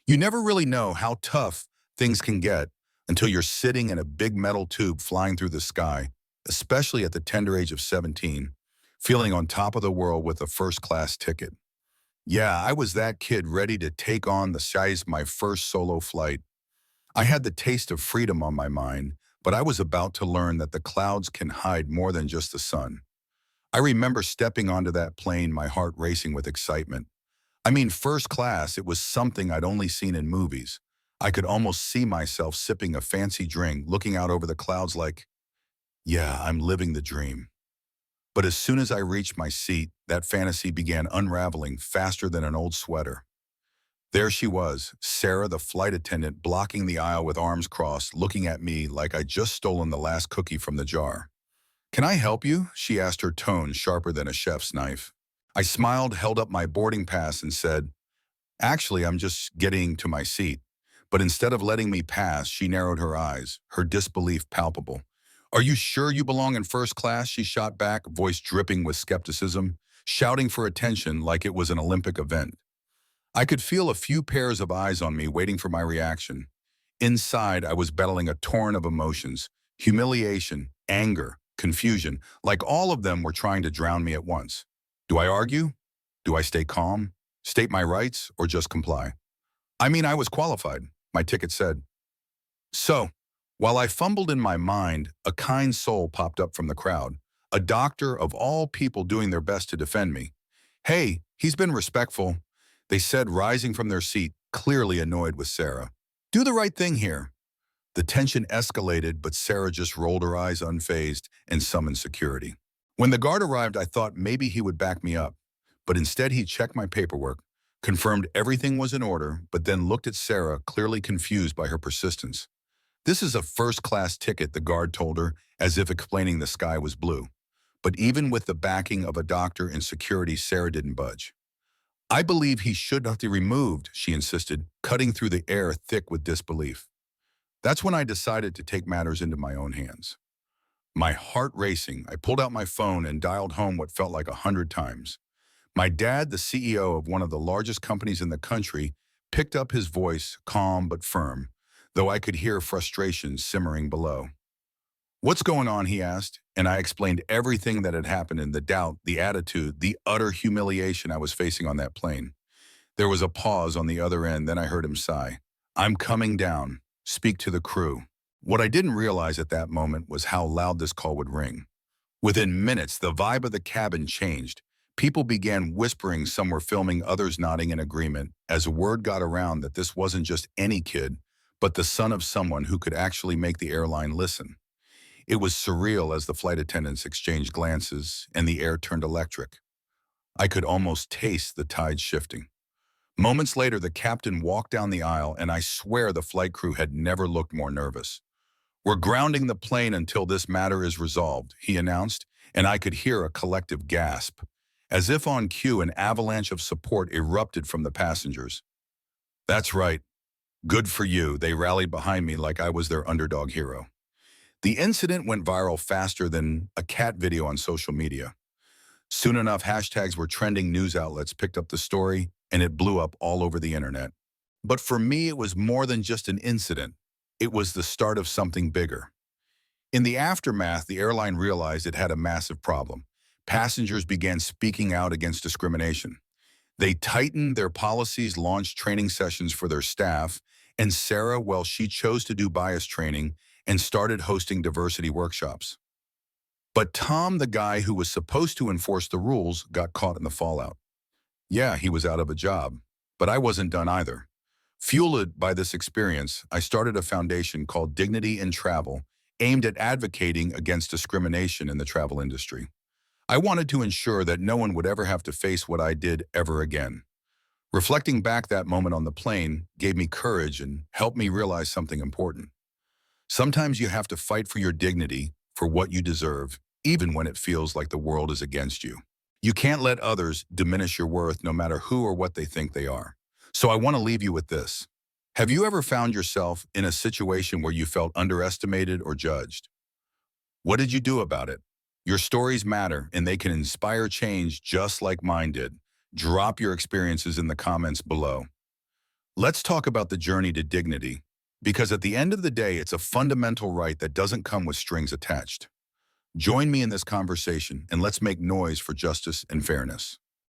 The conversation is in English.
You never really know how tough things can get until you're sitting in a big metal tube flying through the sky, especially at the tender age of 17, feeling on top of the world with a first-class ticket. Yeah, I was that kid ready to take on the size my first solo flight. I had the taste of freedom on my mind, but I was about to learn that the clouds can hide more than just the sun. I remember stepping onto that plane, my heart racing with excitement. I mean, first class, it was something I'd only seen in movies. I could almost see myself sipping a fancy drink, looking out over the clouds like, yeah, I'm living the dream. But as soon as I reached my seat, that fantasy began unraveling faster than an old sweater. There she was, Sarah, the flight attendant, blocking the aisle with arms crossed, looking at me like I'd just stolen the last cookie from the jar. "Can I help you?" she asked, her tone sharper than a chef's knife. I smiled, held up my boarding pass, and said, "Actually, I'm just getting to my seat." But instead of letting me pass, she narrowed her eyes, her disbelief palpable. "Are you sure you belong in first class?" she shot back, voice dripping with skepticism, shouting for attention like it was an Olympic event. I could feel a few pairs of eyes on me waiting for my reaction. Inside, I was battling a torrent of emotions, humiliation, anger, confusion, like all of them were trying to drown me at once. Do I argue? Do I stay calm, state my rights, or just comply? I mean, I was qualified, my ticket said. So, while I fumbled in my mind, a kind soul popped up from the crowd, a doctor of all people doing their best to defend me. "Hey, he's been respectful," they said, rising from their seat, clearly annoyed with Sarah. "Do the right thing here." The tension escalated, but Sarah just rolled her eyes unfazed and summoned security. When the guard arrived, I thought maybe he would back me up, but instead he checked my paperwork, confirmed everything was in order, but then looked at Sarah, clearly confused by her persistence. "This is a first-class ticket," the guard told her, as if explaining the sky was blue. But even with the backing of a doctor and security, Sarah didn't budge. "I believe he should not be removed," she insisted, cutting through the air thick with disbelief. That's when I decided to take matters into my own hands. My heart racing, I pulled out my phone and dialed home what felt like 100 times. My dad, the CEO of one of the largest companies in the country, picked up his voice, calm but firm, though I could hear frustration simmering below. "What's going on?" he asked, and I explained everything that had happened and the doubt, the attitude, the utter humiliation I was facing on that plane. There was a pause on the other end, then I heard him sigh. "I'm coming down. Speak to the crew." What I didn't realize at that moment was how loud this call would ring. Within minutes, the vibe of the cabin changed. People began whispering, some were filming, others nodding in agreement, as word got around that this wasn't just any kid, but the son of someone who could actually make the airline listen. It was surreal as the flight attendants exchanged glances and the air turned electric. I could almost taste the tide shifting. Moments later, the captain walked down the aisle, and I swear the flight crew had never looked more nervous. "We're grounding the plane until this matter is resolved," he announced, and I could hear a collective gasp. As if on cue, an avalanche of support erupted from the passengers. "That's right. Good for you." They rallied behind me like I was their underdog hero. The incident went viral faster than a cat video on social media. Soon enough, hashtags were trending, news outlets picked up the story, and it blew up all over the internet. But for me, it was more than just an incident. It was the start of something bigger. In the aftermath, the airline realized it had a massive problem. Passengers began speaking out against discrimination. They tightened their policies, launched training sessions for their staff, and Sarah, well, she chose to do bias training and started hosting diversity workshops. But Tom, the guy who was supposed to enforce the rules, got caught in the fallout. Yeah, he was out of a job, but I wasn't done either. Fueled by this experience, I started a foundation called Dignity in Travel, aimed at advocating against discrimination in the travel industry. I wanted to ensure that no one would ever have to face what I did ever again. Reflecting back, that moment on the plane gave me courage and helped me realize something important. Sometimes you have to fight for your dignity, for what you deserve, even when it feels like the world is against you. You can't let others diminish your worth, no matter who or what they think they are. So I want to leave you with this. Have you ever found yourself in a situation where you felt underestimated or judged? What did you do about it? Your stories matter, and they can inspire change just like mine did. Drop your experiences in the comments below. Let's talk about the journey to dignity, because at the end of the day, it's a fundamental right that doesn't come with strings attached. Join me in this conversation and let's make noise for justice and fairness.